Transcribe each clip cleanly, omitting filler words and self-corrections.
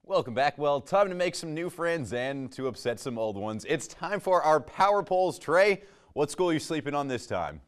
Welcome back. Well, time to make some new friends and to upset some old ones. It's time for our Power Polls. Trey, what school are you sleeping on this time?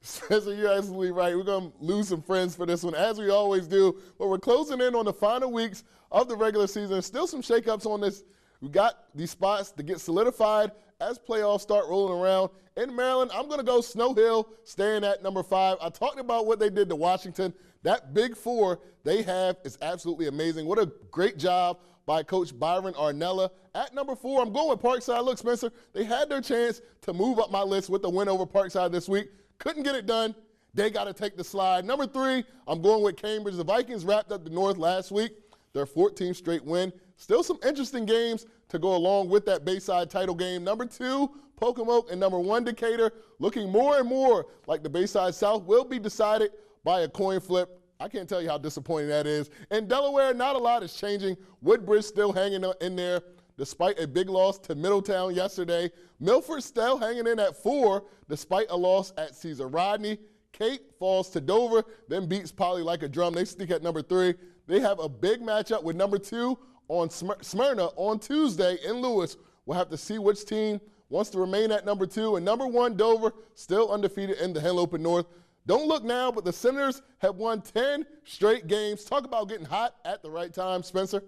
Spencer, you're absolutely right. We're going to lose some friends for this one, as we always do. But we're closing in on the final weeks of the regular season. Still some shakeups on this. We got these spots to get solidified as playoffs start rolling around. In Maryland, I'm going to go Snow Hill, staying at number 5. I talked about what they did to Washington. That big 4 they have is absolutely amazing. What a great job by Coach Byron Arnella. At number 4, I'm going with Parkside. Look, Spencer, they had their chance to move up my list with the win over Parkside this week. Couldn't get it done. They got to take the slide. Number 3, I'm going with Cambridge. The Vikings wrapped up the North last week, their 14th straight win. Still some interesting games to go along with that Bayside title game. Number 2, Pocomoke, and number 1, Decatur, looking more and more like the Bayside South will be decided by a coin flip. I can't tell you how disappointing that is. In Delaware, not a lot is changing. Woodbridge still hanging in there despite a big loss to Middletown yesterday. Milford still hanging in at 4 despite a loss at Caesar Rodney. Cape falls to Dover, then beats Poly like a drum. They sneak at number 3. They have a big matchup with number 2 on Smyrna on Tuesday in Lewis. We'll have to see which team wants to remain at number 2. And number 1, Dover, still undefeated in the Henlopen North. Don't look now, but the Senators have won 10 straight games. Talk about getting hot at the right time, Spencer.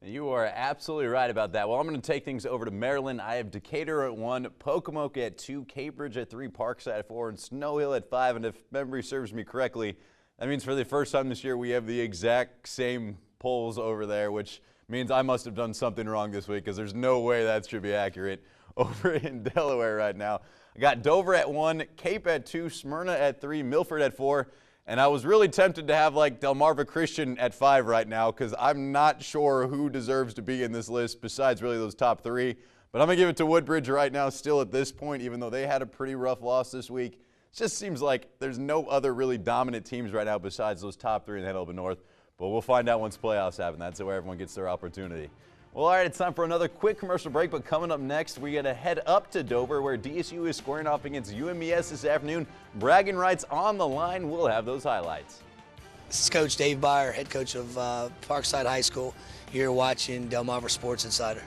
You are absolutely right about that. Well, I'm going to take things over to Maryland. I have Decatur at 1, Pocomoke at 2, Cambridge at 3, Parkside at 4, and Snow Hill at 5. And if memory serves me correctly, that means for the first time this year we have the exact same polls over there, which means I must have done something wrong this week because there's no way that should be accurate over in Delaware right now. I got Dover at 1, Cape at 2, Smyrna at 3, Milford at 4, and I was really tempted to have like Delmarva Christian at 5 right now because I'm not sure who deserves to be in this list besides really those top 3. But I'm going to give it to Woodbridge right now still at this point, even though they had a pretty rough loss this week. It just seems like there's no other really dominant teams right now besides those top 3 in the Henlopen North. But we'll find out once playoffs happen. That's where everyone gets their opportunity. Well, all right, it's time for another quick commercial break, but coming up next, we got to head up to Dover, where DSU is squaring off against UMES this afternoon. Bragging rights on the line. We'll have those highlights. This is Coach Dave Byer, head coach of Parkside High School, here watching Delmarva Sports Insider.